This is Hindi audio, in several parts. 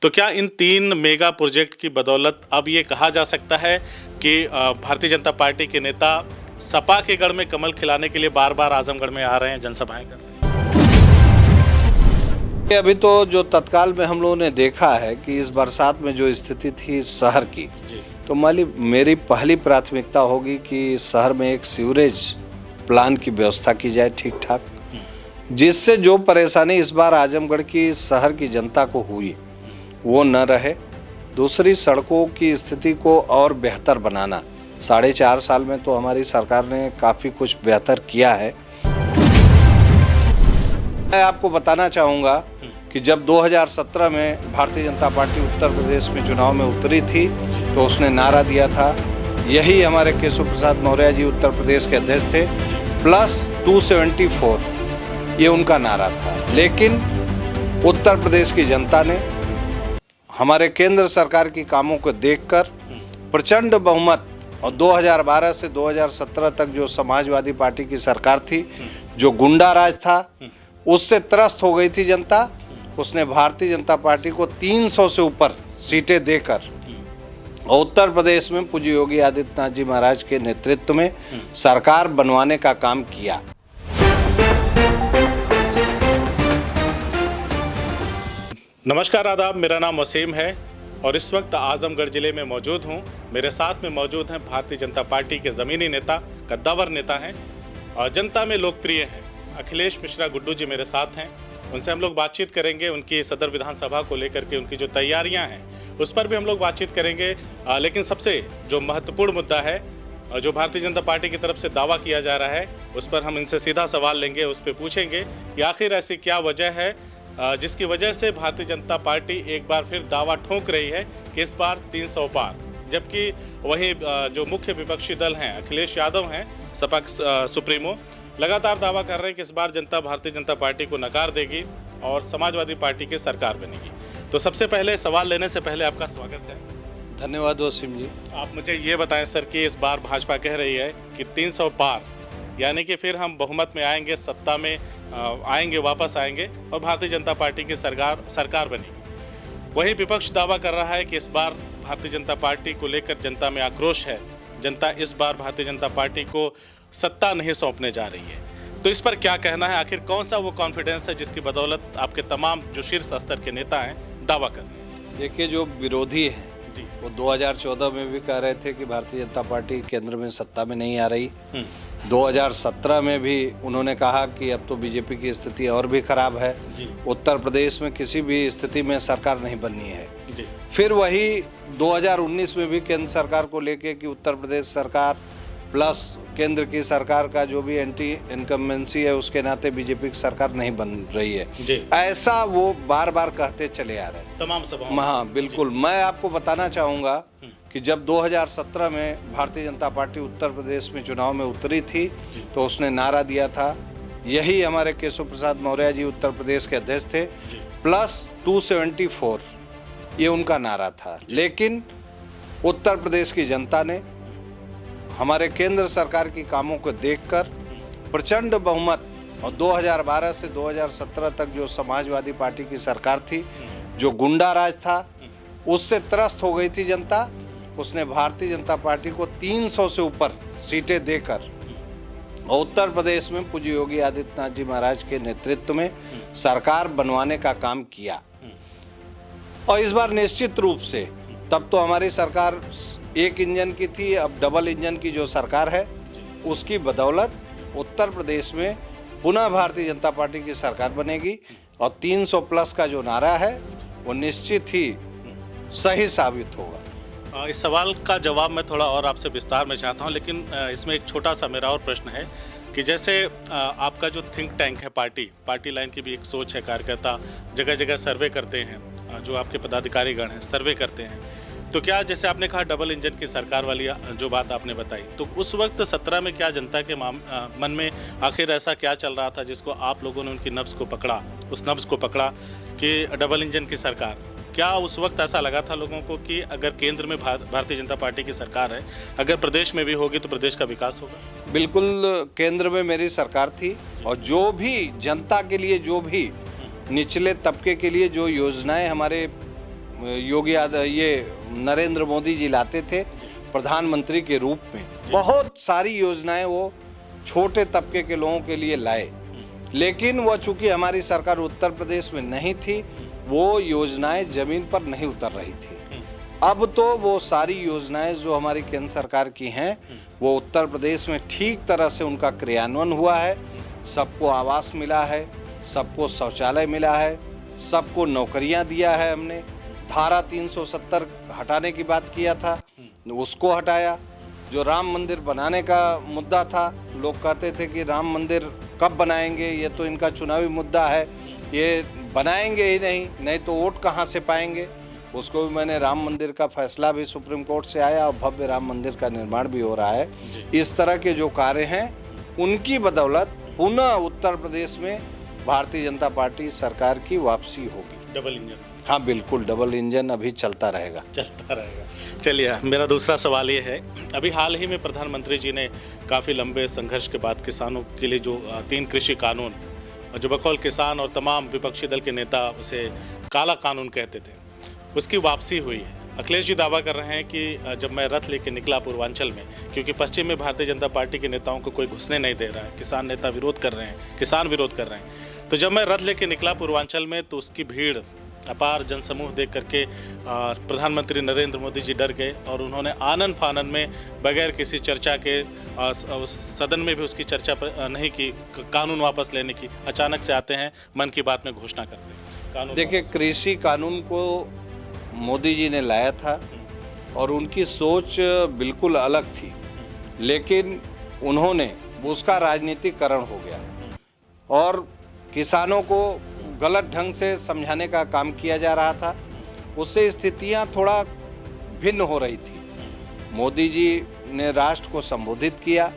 तो क्या इन 3 मेगा प्रोजेक्ट की बदौलत अब ये कहा जा सकता है कि भारतीय जनता पार्टी के नेता सपा के गढ़ में कमल खिलाने के लिए बार बार आजमगढ़ में आ रहे हैं, जनसभाएं कर रहे हैं? अभी तो जो तत्काल में हम लोगों ने देखा है कि इस बरसात में जो स्थिति थी शहर की, तो मेरी पहली प्राथमिकता होगी कि शहर में एक सीवरेज प्लान की व्यवस्था की जाए ठीक ठाक, जिससे जो परेशानी इस बार आजमगढ़ की शहर की जनता को हुई वो न रहे। दूसरी, सड़कों की स्थिति को और बेहतर बनाना। 4.5 साल में तो हमारी सरकार ने काफ़ी कुछ बेहतर किया है। मैं आपको बताना चाहूँगा कि जब 2017 में भारतीय जनता पार्टी उत्तर प्रदेश में चुनाव में उतरी थी तो उसने नारा दिया था, यही हमारे केशव प्रसाद मौर्य जी उत्तर प्रदेश के अध्यक्ष थे, +274 ये उनका नारा था। लेकिन उत्तर प्रदेश की जनता ने हमारे केंद्र सरकार की कामों को देखकर प्रचंड बहुमत, और 2012 से 2017 तक जो समाजवादी पार्टी की सरकार थी, जो गुंडा राज था, उससे त्रस्त हो गई थी जनता। उसने भारतीय जनता पार्टी को 300 से ऊपर सीटें देकर और उत्तर प्रदेश में पूज्य योगी आदित्यनाथ जी महाराज के नेतृत्व में सरकार बनवाने का काम किया। नमस्कार, आदाब। मेरा नाम वसीम है और इस वक्त आजमगढ़ जिले में मौजूद हूं। मेरे साथ में मौजूद हैं भारतीय जनता पार्टी के ज़मीनी नेता, कद्दावर नेता हैं और जनता में लोकप्रिय हैं, अखिलेश मिश्रा गुड्डू जी मेरे साथ हैं। उनसे हम लोग बातचीत करेंगे, उनकी सदर विधानसभा को लेकर के उनकी जो तैयारियां हैं उस पर भी हम लोग बातचीत करेंगे। लेकिन सबसे जो महत्वपूर्ण मुद्दा है, जो भारतीय जनता पार्टी की तरफ से दावा किया जा रहा है, उस पर हम इनसे सीधा सवाल लेंगे, उस पर पूछेंगे कि आखिर ऐसी क्या वजह है जिसकी वजह से भारतीय जनता पार्टी एक बार फिर दावा ठोक रही है कि इस बार 300 पार, जबकि वहीं जो मुख्य विपक्षी दल हैं, अखिलेश यादव हैं, सपा सुप्रीमो, लगातार दावा कर रहे हैं कि इस बार जनता भारतीय जनता पार्टी को नकार देगी और समाजवादी पार्टी की सरकार बनेगी। तो सबसे पहले सवाल लेने से पहले आपका स्वागत है। धन्यवाद वसीम जी। आप मुझे ये बताएं सर कि इस बार भाजपा कह रही है कि 300 पार, यानी कि फिर हम बहुमत में आएंगे, सत्ता में आएंगे, वापस आएंगे और भारतीय जनता पार्टी की सरकार बनेगी। वहीं विपक्ष दावा कर रहा है कि इस बार भारतीय जनता पार्टी को लेकर जनता में आक्रोश है, जनता इस बार भारतीय जनता पार्टी को सत्ता नहीं सौंपने जा रही है। तो इस पर क्या कहना है? आखिर कौन सा वो कॉन्फिडेंस है जिसकी बदौलत आपके तमाम जो शीर्ष स्तर के नेता हैं दावा कर रहे हैं? देखिए, जो विरोधी हैं वो 2014 में भी कह रहे थे कि भारतीय जनता पार्टी केंद्र में सत्ता में नहीं आ रही। 2017 में भी उन्होंने कहा कि अब तो बीजेपी की स्थिति और भी खराब है, उत्तर प्रदेश में किसी भी स्थिति में सरकार नहीं बननी है। फिर वही 2019 में भी केंद्र सरकार को लेके कि उत्तर प्रदेश सरकार प्लस केंद्र की सरकार का जो भी एंटी इनकम्बेंसी है उसके नाते बीजेपी की सरकार नहीं बन रही है, ऐसा वो बार बार कहते चले आ रहे हैं तमाम सभाओं। हाँ बिल्कुल। मैं आपको बताना चाहूँगा कि जब 2017 में भारतीय जनता पार्टी उत्तर प्रदेश में चुनाव में उतरी थी तो उसने नारा दिया था, यही हमारे केशव प्रसाद मौर्य जी उत्तर प्रदेश के अध्यक्ष थे, +274 ये उनका नारा था। लेकिन उत्तर प्रदेश की जनता ने हमारे केंद्र सरकार की कामों को देखकर प्रचंड बहुमत, और 2012 से 2017 तक जो समाजवादी पार्टी की सरकार थी, जो गुंडा राज था, उससे त्रस्त हो गई थी जनता। उसने भारतीय जनता पार्टी को 300 से ऊपर सीटें देकर और उत्तर प्रदेश में पूज्य योगी आदित्यनाथ जी महाराज के नेतृत्व में सरकार बनवाने का काम किया। और इस बार निश्चित रूप से, तब तो हमारी सरकार एक इंजन की थी, अब डबल इंजन की जो सरकार है उसकी बदौलत उत्तर प्रदेश में पुनः भारतीय जनता पार्टी की सरकार बनेगी और 300 प्लस का जो नारा है वो निश्चित ही सही साबित होगा। इस सवाल का जवाब मैं थोड़ा और आपसे विस्तार में चाहता हूं, लेकिन इसमें एक छोटा सा मेरा और प्रश्न है कि जैसे आपका जो थिंक टैंक है, पार्टी लाइन की भी एक सोच है, कार्यकर्ता जगह जगह सर्वे करते हैं, जो आपके पदाधिकारीगण हैं सर्वे करते हैं, तो क्या जैसे आपने कहा डबल इंजन की सरकार वाली जो बात आपने बताई, तो उस वक्त 17 में क्या जनता के मन में आखिर ऐसा क्या चल रहा था जिसको आप लोगों ने उनकी नब्ज़ को पकड़ा, उस नब्ज़ को पकड़ा कि डबल इंजन की सरकार? क्या उस वक्त ऐसा लगा था लोगों को कि अगर केंद्र में भारतीय जनता पार्टी की सरकार है, अगर प्रदेश में भी होगी तो प्रदेश का विकास होगा? बिल्कुल, केंद्र में मेरी सरकार थी और जो भी जनता के लिए, जो भी निचले तबके के लिए जो योजनाएं हमारे योगी आदित्य ये नरेंद्र मोदी जी लाते थे प्रधानमंत्री के रूप में, बहुत सारी योजनाएं वो छोटे तबके के लोगों के लिए लाए, लेकिन वो चूंकि हमारी सरकार उत्तर प्रदेश में नहीं थी, वो योजनाएं जमीन पर नहीं उतर रही थी। अब तो वो सारी योजनाएं जो हमारी केंद्र सरकार की हैं वो उत्तर प्रदेश में ठीक तरह से उनका क्रियान्वयन हुआ है। सबको आवास मिला है, सबको शौचालय मिला है, सबको नौकरियां दिया है। हमने धारा 370 हटाने की बात किया था, उसको हटाया। जो राम मंदिर बनाने का मुद्दा था, लोग कहते थे कि राम मंदिर कब बनाएंगे, ये तो इनका चुनावी मुद्दा है, ये बनाएंगे ही नहीं तो वोट कहाँ से पाएंगे। उसको भी मैंने, राम मंदिर का फैसला भी सुप्रीम कोर्ट से आया और भव्य राम मंदिर का निर्माण भी हो रहा है। इस तरह के जो कार्य हैं उनकी बदौलत पुनः उत्तर प्रदेश में भारतीय जनता पार्टी सरकार की वापसी होगी। Double engine. हाँ बिल्कुल, डबल इंजन अभी चलता रहेगा। चलिए, मेरा दूसरा सवाल ये है, अभी हाल ही में प्रधानमंत्री जी ने काफ़ी लंबे संघर्ष के बाद किसानों के लिए जो 3 कृषि कानून, जो बकौल किसान और तमाम विपक्षी दल के नेता उसे काला कानून कहते थे, उसकी वापसी हुई है। अखिलेश जी दावा कर रहे हैं कि जब मैं रथ लेके निकला पूर्वांचल में, क्योंकि पश्चिम में भारतीय जनता पार्टी के नेताओं को कोई घुसने नहीं दे रहा है, किसान नेता विरोध कर रहे हैं, किसान विरोध कर रहे हैं, तो जब मैं रथ लेके निकला पूर्वांचल में तो उसकी भीड़, अपार जनसमूह देख करके प्रधानमंत्री नरेंद्र मोदी जी डर गए और उन्होंने आनन फानन में बगैर किसी चर्चा के सदन में भी उसकी चर्चा नहीं की, कानून वापस लेने की। अचानक से आते हैं, मन की बात में घोषणा करते हैं कानून। देखिए, कृषि कानून को मोदी जी ने लाया था और उनकी सोच बिल्कुल अलग थी, लेकिन उन्होंने, उसका राजनीतिकरण हो गया और किसानों को गलत ढंग से समझाने का काम किया जा रहा था। उससे स्थितियां थोड़ा भिन्न हो रही थी। मोदी जी ने राष्ट्र को संबोधित किया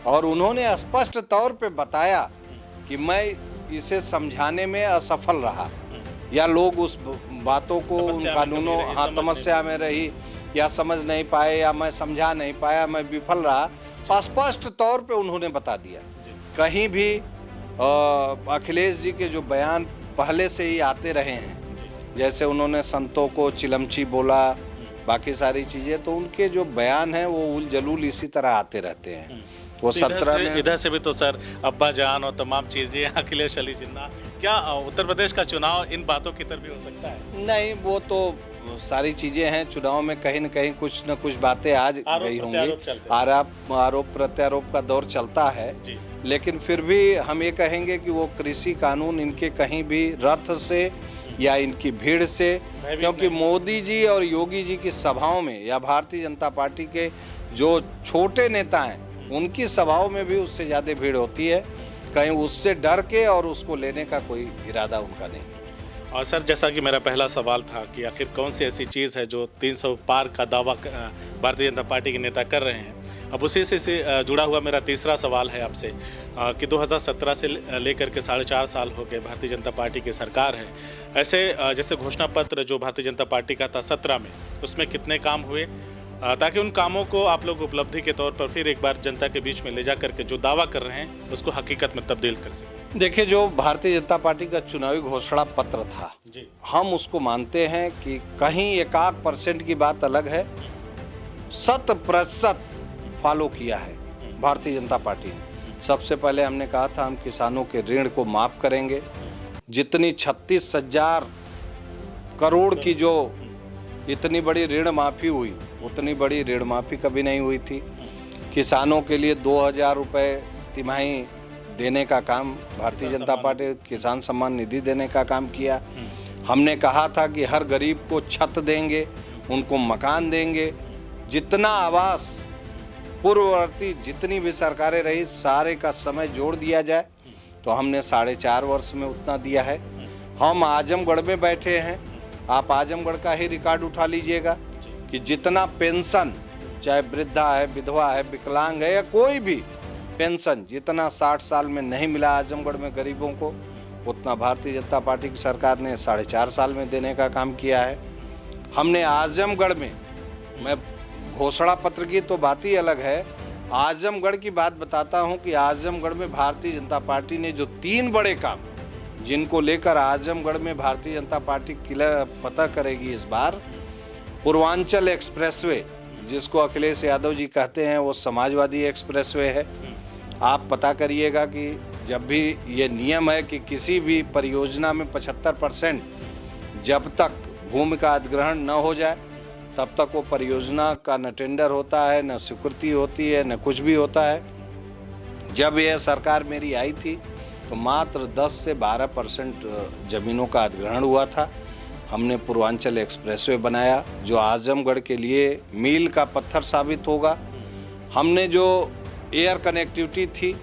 और उन्होंने स्पष्ट तौर पे बताया कि मैं इसे समझाने में असफल रहा, या लोग उस बातों को, उन कानूनों, हाँ, तमस्या में रही, या समझ नहीं पाए, या मैं समझा नहीं पाया, मैं विफल रहा। स्पष्ट तौर पे उन्होंने बता दिया। कहीं भी अखिलेश जी के जो बयान पहले से ही आते रहे हैं, जैसे उन्होंने संतों को चिलमची बोला, बाकी सारी चीज़ें, तो उनके जो बयान हैं वो उल जलूल इसी तरह आते रहते हैं। वो 17 में इधर से भी तो सर अब्बा जान और तमाम चीज़ें, अखिलेश अली जिन्ना, क्या उत्तर प्रदेश का चुनाव इन बातों की तरफ भी हो सकता है? नहीं, वो तो सारी चीज़ें हैं। चुनाव में कहीं न कहीं कुछ न कुछ बातें आज गई होंगी। आरोप प्रत्यारोप का दौर चलता है, लेकिन फिर भी हम ये कहेंगे कि वो कृषि कानून इनके कहीं भी रथ से या इनकी भीड़ से, क्योंकि मोदी जी और योगी जी की सभाओं में या भारतीय जनता पार्टी के जो छोटे नेता हैं उनकी सभाओं में भी उससे ज़्यादा भीड़ होती है। कहीं उससे डर के और उसको लेने का कोई इरादा उनका नहीं। और सर, जैसा कि मेरा पहला सवाल था कि आखिर कौन सी ऐसी चीज़ है जो 300 पार का दावा भारतीय जनता पार्टी के नेता कर रहे हैं, अब उसी से जुड़ा हुआ मेरा तीसरा सवाल है आपसे कि 2017 से लेकर के 4.5 साल हो गए भारतीय जनता पार्टी की सरकार है। ऐसे जैसे घोषणा पत्र जो भारतीय जनता पार्टी का था 17 में, उसमें कितने काम हुए, ताकि उन कामों को आप लोग उपलब्धि के तौर पर फिर एक बार जनता के बीच में ले जा करके जो दावा कर रहे हैं उसको हकीकत में तब्दील कर सकें? देखिए, जो भारतीय जनता पार्टी का चुनावी घोषणा पत्र था, हम उसको मानते हैं कि कहीं 1% की बात अलग है, 100% फॉलो किया है भारतीय जनता पार्टी ने। सबसे पहले हमने कहा था हम किसानों के ऋण को माफ़ करेंगे। जितनी 36,000 करोड़ की जो इतनी बड़ी ऋण माफ़ी हुई, उतनी बड़ी ऋण माफ़ी कभी नहीं हुई थी। किसानों के लिए 2,000 रुपये तिमाही देने का काम भारतीय जनता पार्टी, किसान सम्मान निधि देने का काम किया। हमने कहा था कि हर गरीब को छत देंगे, उनको मकान देंगे। जितना आवास पूर्ववर्ती जितनी भी सरकारें रही, सारे का समय जोड़ दिया जाए तो हमने 4.5 वर्ष में उतना दिया है। हम आजमगढ़ में बैठे हैं, आप आजमगढ़ का ही रिकॉर्ड उठा लीजिएगा कि जितना पेंशन, चाहे वृद्धा है, विधवा है, विकलांग है, या कोई भी पेंशन जितना 60 साल में नहीं मिला आजमगढ़ में गरीबों को, उतना भारतीय जनता पार्टी की सरकार ने 4.5 साल में देने का काम किया है। हमने आजमगढ़ में, मैं घोषणा पत्र की तो बात ही अलग है, आजमगढ़ की बात बताता हूं कि आजमगढ़ में भारतीय जनता पार्टी ने जो 3 बड़े काम जिनको लेकर आजमगढ़ में भारतीय जनता पार्टी किला पता करेगी इस बार, पूर्वांचल एक्सप्रेसवे, जिसको अखिलेश यादव जी कहते हैं, वो समाजवादी एक्सप्रेसवे है। आप पता करिएगा कि जब भी ये नियम है कि किसी भी परियोजना में 75% जब तक भूमि का अधिग्रहण न हो जाए तब तक वो परियोजना का न टेंडर होता है, न स्वीकृति होती है, न कुछ भी होता है। जब यह सरकार मेरी आई थी तो मात्र 10 से 12% जमीनों का अधिग्रहण हुआ था। हमने पूर्वांचल एक्सप्रेसवे बनाया जो आजमगढ़ के लिए मील का पत्थर साबित होगा। हमने जो एयर कनेक्टिविटी थी,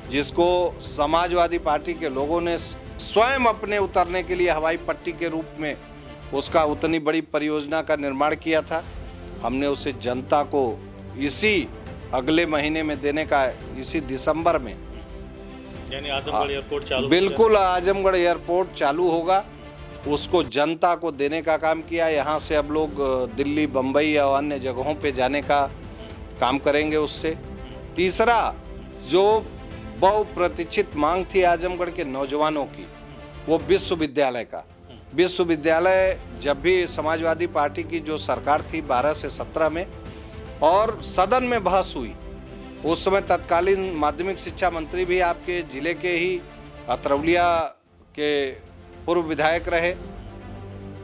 जिसको समाजवादी पार्टी के लोगों ने स्वयं अपने उतरने के लिए हवाई पट्टी के रूप में उसका उतनी बड़ी परियोजना का निर्माण किया था, हमने उसे जनता को इसी अगले महीने में देने का, इसी दिसंबर में। यानी आजमगढ़ एयरपोर्ट चालू? बिल्कुल, आजमगढ़ एयरपोर्ट चालू होगा, उसको जनता को देने का काम किया। यहाँ से अब लोग दिल्ली, बम्बई और अन्य जगहों पे जाने का काम करेंगे उससे। तीसरा, जो बहुप्रतीक्षित मांग थी आजमगढ़ के नौजवानों की, वो विश्वविद्यालय का। विश्वविद्यालय जब भी समाजवादी पार्टी की जो सरकार थी 12 से 17 में, और सदन में बहस हुई, उस समय तत्कालीन माध्यमिक शिक्षा मंत्री भी आपके जिले के ही अतरौलिया के पूर्व विधायक रहे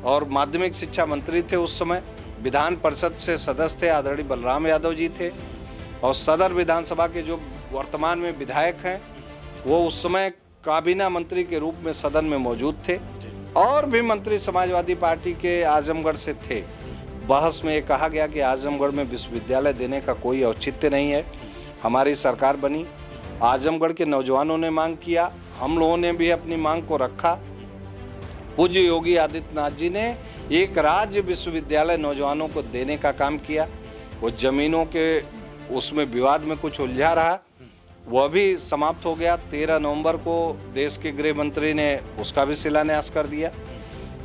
और माध्यमिक शिक्षा मंत्री थे उस समय। विधान परिषद से सदस्य थे, आदरणीय बलराम यादव जी थे, और सदर विधानसभा के जो वर्तमान में विधायक हैं वो उस समय काबीना मंत्री के रूप में सदन में मौजूद थे, और भी मंत्री समाजवादी पार्टी के आजमगढ़ से थे। बहस में ये कहा गया कि आजमगढ़ में विश्वविद्यालय देने का कोई औचित्य नहीं है। हमारी सरकार बनी, आजमगढ़ के नौजवानों ने मांग किया, हम लोगों ने भी अपनी मांग को रखा। पूज्य योगी आदित्यनाथ जी ने एक राज्य विश्वविद्यालय नौजवानों को देने का काम किया। वो जमीनों के उसमें विवाद में कुछ उलझा रहा, वह भी समाप्त हो गया। 13 नवंबर को देश के गृह मंत्री ने उसका भी शिलान्यास कर दिया।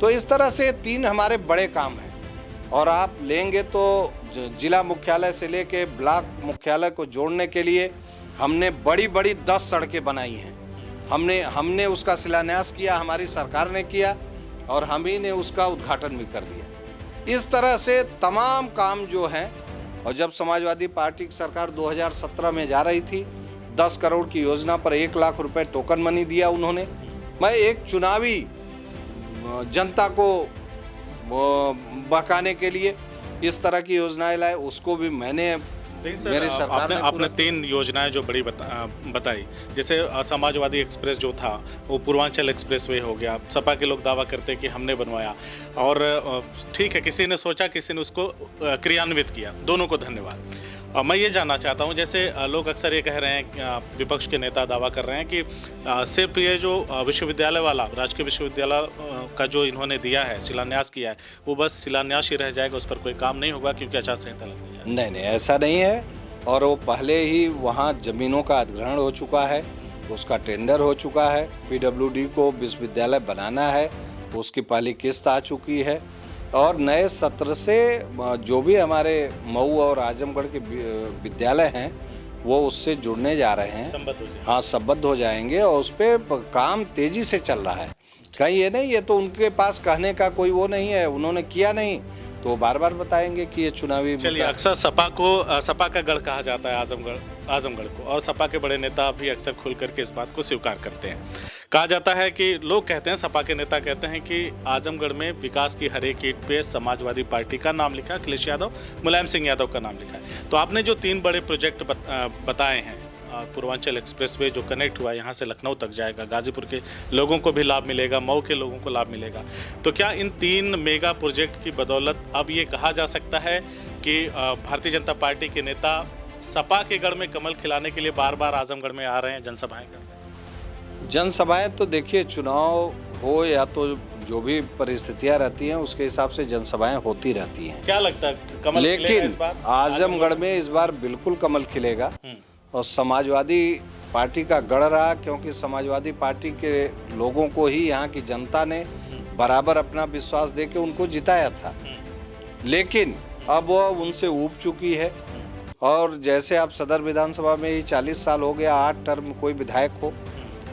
तो इस तरह से 3 हमारे बड़े काम हैं, और आप लेंगे तो जिला मुख्यालय से लेके ब्लॉक मुख्यालय को जोड़ने के लिए हमने बड़ी बड़ी 10 सड़कें बनाई हैं। हमने उसका शिलान्यास किया, हमारी सरकार ने किया, और हम ही ने उसका उद्घाटन भी कर दिया। इस तरह से तमाम काम जो हैं, और जब समाजवादी पार्टी की सरकार 2017 में जा रही थी, 10 करोड़ की योजना पर 1 लाख रुपए टोकन मनी दिया उन्होंने। मैं एक चुनावी जनता को बहकाने के लिए इस तरह की योजनाएं लाए, उसको भी मैंने मेरी सरकार ने आपने 3 योजनाएं जो बड़ी बताई, जैसे समाजवादी एक्सप्रेस जो था वो पूर्वांचल एक्सप्रेसवे हो गया। सपा के लोग दावा करते हैं कि हमने बनवाया, और ठीक है, किसी ने सोचा, किसी ने उसको क्रियान्वित किया, दोनों को धन्यवाद। मैं ये जानना चाहता हूँ, जैसे लोग अक्सर ये कह रहे हैं, विपक्ष के नेता दावा कर रहे हैं कि सिर्फ ये जो विश्वविद्यालय वाला, राजकीय विश्वविद्यालय का जो इन्होंने दिया है, शिलान्यास किया है, वो बस शिलान्यास ही रह जाएगा, उस पर कोई काम नहीं होगा क्योंकि आचार संहिता लग गई है। नहीं, ऐसा नहीं है। और वो पहले ही वहाँ जमीनों का अधिग्रहण हो चुका है, उसका टेंडर हो चुका है, PWD को विश्वविद्यालय बनाना है, उसकी पहली किस्त आ चुकी है, और नए सत्र से जो भी हमारे मऊ और आजमगढ़ के विद्यालय हैं वो उससे जुड़ने जा रहे हैं। हाँ, संबद्ध हो जाएंगे, और उस पर काम तेजी से चल रहा है। कहीं ये नहीं, ये तो उनके पास कहने का कोई वो नहीं है, उन्होंने किया नहीं तो बार बार बताएंगे कि ये चुनावी। चलिए, अक्सर सपा का गढ़ कहा जाता है आजमगढ़ को, और सपा के बड़े नेता भी अक्सर खुल करके इस बात को स्वीकार करते हैं। कहा जाता है कि लोग कहते हैं, सपा के नेता कहते हैं कि आजमगढ़ में विकास की हर एक ईंट पे समाजवादी पार्टी का नाम लिखा है, अखिलेश यादव, मुलायम सिंह यादव का नाम लिखा है। तो आपने जो 3 बड़े प्रोजेक्ट बताए हैं, पूर्वांचल एक्सप्रेसवे जो कनेक्ट हुआ यहाँ से लखनऊ तक जाएगा, गाजीपुर के लोगों को भी लाभ मिलेगा, मऊ के लोगों को लाभ मिलेगा, तो क्या इन 3 मेगा प्रोजेक्ट की बदौलत अब ये कहा जा सकता है कि भारतीय जनता पार्टी के नेता सपा के गढ़ में कमल खिलाने के लिए बार बार आजमगढ़ में आ रहे हैं, जनसभाएं कर रहे हैं? जनसभाएं तो देखिए, चुनाव हो या तो जो भी परिस्थितियां रहती हैं उसके हिसाब से जनसभाएं होती रहती हैं। क्या लगता है कमल लेकिन इस बार आजमगढ़ में इस बार बिल्कुल कमल खिलेगा, और समाजवादी पार्टी का गढ़ रहा, क्योंकि समाजवादी पार्टी के लोगों को ही यहाँ की जनता ने बराबर अपना विश्वास देके उनको जिताया था। लेकिन अब वो उनसे ऊब चुकी है, और जैसे आप सदर विधानसभा में ही 40 साल हो गया, 8 टर्म कोई विधायक हो,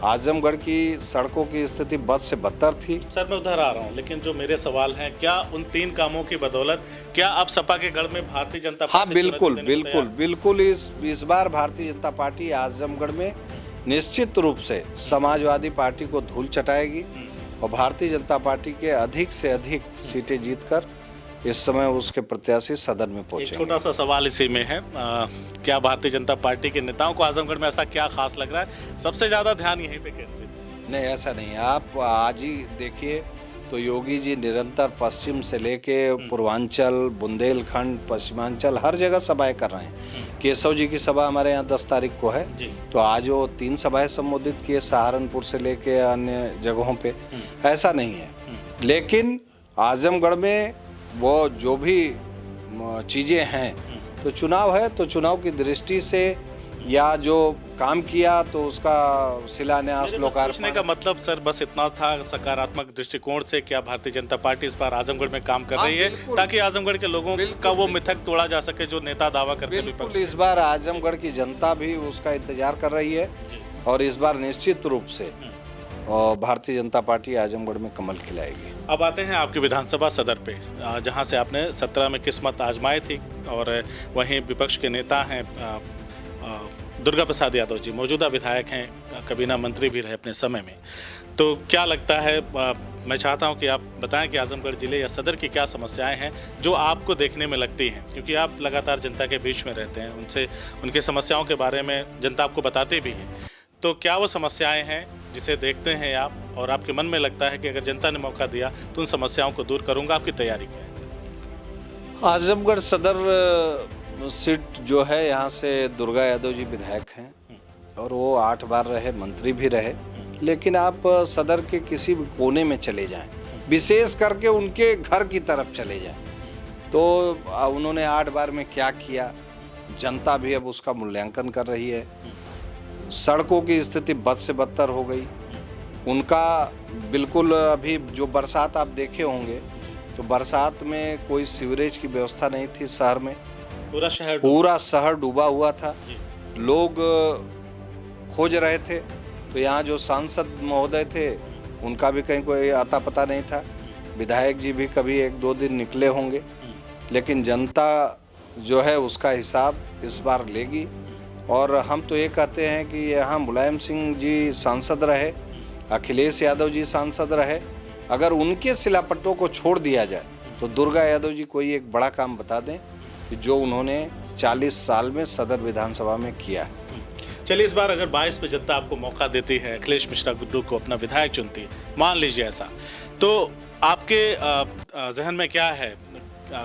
आजमगढ़ की सड़कों की स्थिति बद से बदतर थी। सर मैं उधर आ रहा हूँ, लेकिन जो मेरे सवाल हैं, क्या उन 3 कामों की बदौलत क्या अब सपा के गढ़ में भारतीय जनता हाँ, पार्टी बिल्कुल चुनौती देने को बिल्कुल बिल्कुल इस बार भारतीय जनता पार्टी आजमगढ़ में निश्चित रूप से समाजवादी पार्टी को धूल चटाएगी और भारतीय जनता पार्टी के अधिक से अधिक सीटें जीतकर इस समय उसके प्रत्याशी सदन में एक पहुंचेंगे। छोटा सा सवाल इसी में है, क्या भारतीय जनता पार्टी के नेताओं को आजमगढ़ में ऐसा क्या खास लग रहा है, सबसे ज्यादा ध्यान यहीं पे केंद्रित? नहीं, ऐसा नहीं है। आप आज ही देखिए तो योगी जी निरंतर पश्चिम से लेके पूर्वांचल, बुंदेलखंड, पश्चिमांचल हर जगह सभाएं कर रहे हैं। केशव जी की सभा हमारे यहाँ 10 तारीख को है, तो आज वो 3 सभाएं संबोधित किए सहारनपुर से लेके अन्य जगहों पे। ऐसा नहीं है, लेकिन आजमगढ़ में वो जो भी चीज़ें हैं, तो चुनाव है तो चुनाव की दृष्टि से या जो काम किया तो उसका शिलान्यास पूछने का मतलब सर बस इतना था, सकारात्मक दृष्टिकोण से क्या भारतीय जनता पार्टी इस बार आजमगढ़ में काम कर रही है ताकि आजमगढ़ के लोगों का वो मिथक तोड़ा जा सके जो नेता दावा करते हैं। बिल्कुल, इस बार आजमगढ़ की जनता भी उसका इंतजार कर रही है और इस बार निश्चित रूप से भारतीय जनता पार्टी आजमगढ़ में कमल खिलाएगी। अब आते हैं आपकी विधानसभा सदर पे, जहां से आपने 17 में किस्मत आजमाई थी और वहीं विपक्ष के नेता हैं दुर्गा प्रसाद यादव जी, मौजूदा विधायक हैं, कबीना मंत्री भी रहे अपने समय में। तो क्या लगता है, मैं चाहता हूं कि आप बताएं कि आजमगढ़ जिले या सदर की क्या समस्याएं हैं जो आपको देखने में लगती हैं, क्योंकि आप लगातार जनता के बीच में रहते हैं, उनसे उनकी समस्याओं के बारे में जनता आपको बताते भी है। तो क्या वो समस्याएं हैं जिसे देखते हैं आप और आपके मन में लगता है कि अगर जनता ने मौका दिया तो उन समस्याओं को दूर करूंगा? आपकी तैयारी क्या है सर? आजमगढ़ सदर सीट जो है, यहाँ से दुर्गा यादव जी विधायक हैं और वो 8 बार रहे, मंत्री भी रहे। लेकिन आप सदर के किसी भी कोने में चले जाएं, विशेष करके उनके घर की तरफ चले जाएं, तो उन्होंने 8 बार में क्या किया, जनता भी अब उसका मूल्यांकन कर रही है। सड़कों की स्थिति बद से बदतर हो गई। उनका बिल्कुल, अभी जो बरसात आप देखे होंगे तो बरसात में कोई सीवरेज की व्यवस्था नहीं थी शहर में, पूरा शहर डूबा हुआ था। लोग खोज रहे थे, तो यहाँ जो सांसद महोदय थे उनका भी कहीं कोई आता पता नहीं था। विधायक जी भी कभी 1-2 दिन निकले होंगे, लेकिन जनता जो है उसका हिसाब इस बार लेगी। और हम तो ये कहते हैं कि यहाँ मुलायम सिंह जी सांसद रहे, अखिलेश यादव जी सांसद रहे, अगर उनके शिलापट्टों को छोड़ दिया जाए तो दुर्गा यादव जी कोई एक बड़ा काम बता दें कि जो उन्होंने 40 साल में सदर विधानसभा में किया है। चलिए, इस बार अगर 22 में जनता आपको मौका देती है, अखिलेश मिश्रा गुड्डू को अपना विधायक चुनती है, मान लीजिए ऐसा, तो आपके जहन में क्या है,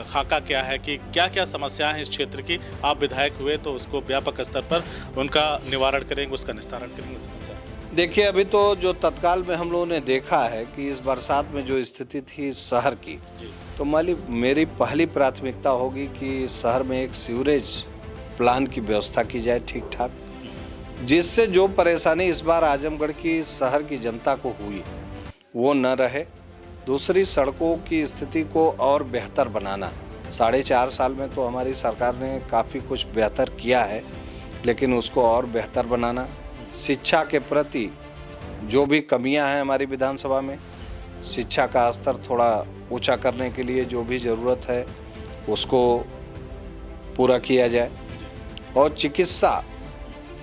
खाका क्या है कि क्या क्या समस्याएं हैं इस क्षेत्र की? आप विधायक हुए तो उसको व्यापक स्तर पर उनका निवारण करेंगे, उसका निस्तारण करेंगे समस्या? देखिए, अभी तो जो तत्काल में हम लोगों ने देखा है कि इस बरसात में जो स्थिति थी शहर की, तो मेरी पहली प्राथमिकता होगी कि शहर में एक सीवरेज प्लान की व्यवस्था की जाए ठीक ठाक, जिससे जो परेशानी इस बार आजमगढ़ की शहर की जनता को हुई वो न रहे। दूसरी, सड़कों की स्थिति को और बेहतर बनाना। 4.5 साल में तो हमारी सरकार ने काफ़ी कुछ बेहतर किया है, लेकिन उसको और बेहतर बनाना। शिक्षा के प्रति जो भी कमियां हैं हमारी विधानसभा में, शिक्षा का स्तर थोड़ा ऊंचा करने के लिए जो भी ज़रूरत है उसको पूरा किया जाए। और चिकित्सा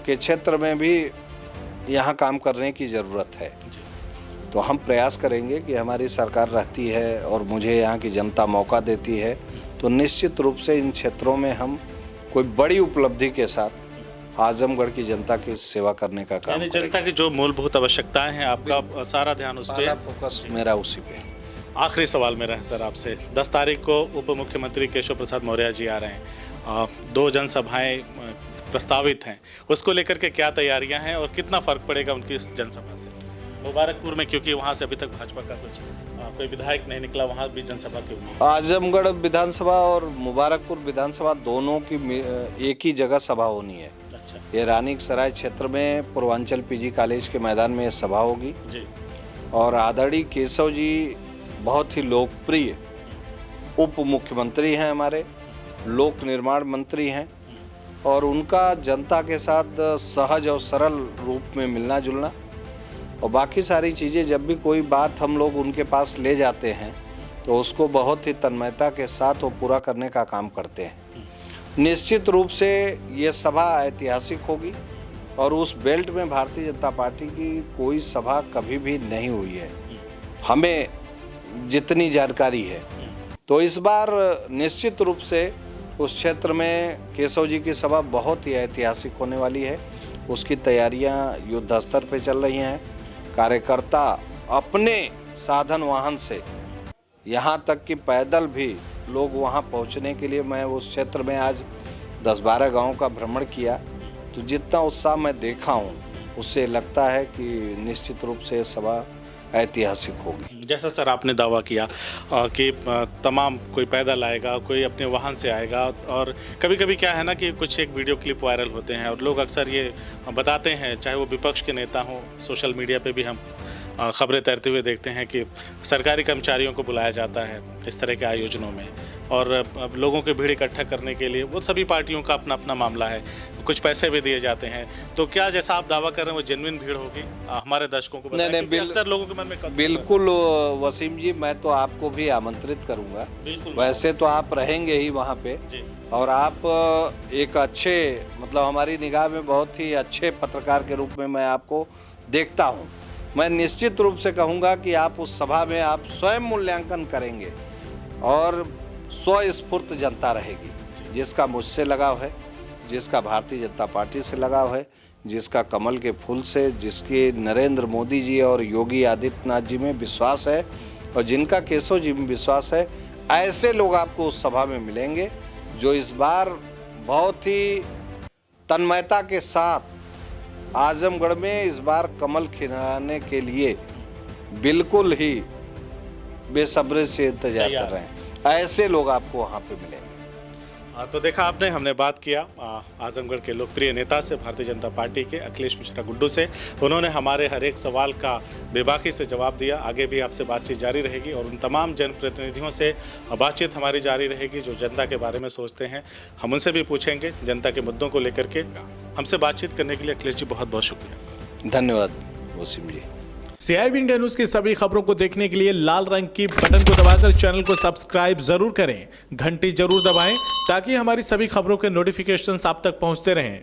के क्षेत्र में भी यहाँ काम करने की ज़रूरत है। तो हम प्रयास करेंगे कि हमारी सरकार रहती है और मुझे यहाँ की जनता मौका देती है तो निश्चित रूप से इन क्षेत्रों में हम कोई बड़ी उपलब्धि के साथ आजमगढ़ की जनता की सेवा करने का काम करेंगे। जनता की जो मूलभूत आवश्यकताएं हैं, आपका सारा ध्यान उस पर, फोकस मेरा उसी पे। आखिरी सवाल मेरा है सर आपसे, 10 तारीख को उप मुख्यमंत्री केशव प्रसाद मौर्य जी आ रहे हैं, 2 जनसभाएं प्रस्तावित हैं, उसको लेकर के क्या तैयारियां हैं और कितना फर्क पड़ेगा उनकी इस जनसभा से? मुबारकपुर में, क्योंकि वहाँ से अभी तक भाजपा का कोई विधायक नहीं निकला, वहाँ भी जनसभा की उम्मीद। आजमगढ़ विधानसभा और मुबारकपुर विधानसभा दोनों की एक ही जगह सभा होनी है। अच्छा। ये रानीसराय क्षेत्र में पूर्वांचल पीजी कॉलेज के मैदान में सभा होगी जी। और आदरणीय केशव जी बहुत ही लोकप्रिय उप मुख्यमंत्री हैं, हमारे लोक निर्माण मंत्री हैं, और उनका जनता के साथ सहज और सरल रूप में मिलना जुलना और बाकी सारी चीज़ें जब भी कोई बात हम लोग उनके पास ले जाते हैं तो उसको बहुत ही तन्मयता के साथ वो पूरा करने का काम करते हैं। निश्चित रूप से ये सभा ऐतिहासिक होगी और उस बेल्ट में भारतीय जनता पार्टी की कोई सभा कभी भी नहीं हुई है, हमें जितनी जानकारी है। तो इस बार निश्चित रूप से उस क्षेत्र में केशव जी की सभा बहुत ही ऐतिहासिक होने वाली है। उसकी तैयारियां युद्ध स्तर पे चल रही हैं। कार्यकर्ता अपने साधन वाहन से यहाँ तक कि पैदल भी लोग वहाँ पहुँचने के लिए, मैं उस क्षेत्र में आज 10-12 गाँव का भ्रमण किया तो जितना उत्साह मैं देखा हूँ उससे लगता है कि निश्चित रूप से सभा ऐतिहासिक होगी। जैसा सर आपने दावा किया कि तमाम कोई पैदल आएगा, कोई अपने वाहन से आएगा, और कभी कभी क्या है ना कि कुछ एक वीडियो क्लिप वायरल होते हैं और लोग अक्सर ये बताते हैं, चाहे वो विपक्ष के नेता हों, सोशल मीडिया पे भी हम खबरें तैरते हुए देखते हैं कि सरकारी कर्मचारियों को बुलाया जाता है इस तरह के आयोजनों में, और लोगों की भीड़ इकट्ठा करने के लिए वो सभी पार्टियों का अपना अपना मामला है, कुछ पैसे भी दिए जाते हैं। तो क्या जैसा आप दावा कर रहे हैं वो जेन्युइन भीड़ होगी? हमारे दर्शकों को बताएं, क्योंकि अक्सर लोगों के मन में बिल्कुल वसीम जी, मैं तो आपको भी आमंत्रित करूंगा। वैसे तो आप रहेंगे ही वहाँ पे, और आप एक अच्छे, मतलब हमारी निगाह में बहुत ही अच्छे पत्रकार के रूप में मैं आपको देखता हूँ। मैं निश्चित रूप से कहूँगा कि आप उस सभा में आप स्वयं मूल्यांकन करेंगे और स्वस्फूर्त जनता रहेगी, जिसका मुझसे लगाव है, जिसका भारतीय जनता पार्टी से लगाव है, जिसका कमल के फूल से, जिसके नरेंद्र मोदी जी और योगी आदित्यनाथ जी में विश्वास है और जिनका केशव जी में विश्वास है। ऐसे लोग आपको उस सभा में मिलेंगे जो इस बार बहुत ही तन्मयता के साथ आजमगढ़ में इस बार कमल खिलाने के लिए बिल्कुल ही बेसब्री से इंतजार कर रहे हैं। ऐसे लोग आपको वहाँ पे मिलेंगे। तो देखा आपने, हमने बात किया आजमगढ़ के लोकप्रिय नेता से, भारतीय जनता पार्टी के अखिलेश मिश्रा गुड्डू से। उन्होंने हमारे हर एक सवाल का बेबाकी से जवाब दिया। आगे भी आपसे बातचीत जारी रहेगी और उन तमाम जनप्रतिनिधियों से बातचीत हमारी जारी रहेगी जो जनता के बारे में सोचते हैं। हम उनसे भी पूछेंगे जनता के मुद्दों को लेकर के। हमसे बातचीत करने के लिए अखिलेश जी बहुत बहुत शुक्रिया। धन्यवाद वसीम जी। CIB इंडिया न्यूज की सभी खबरों को देखने के लिए लाल रंग की बटन को दबाकर चैनल को सब्सक्राइब जरूर करें, घंटी जरूर दबाएं ताकि हमारी सभी खबरों के नोटिफिकेशंस आप तक पहुंचते रहें।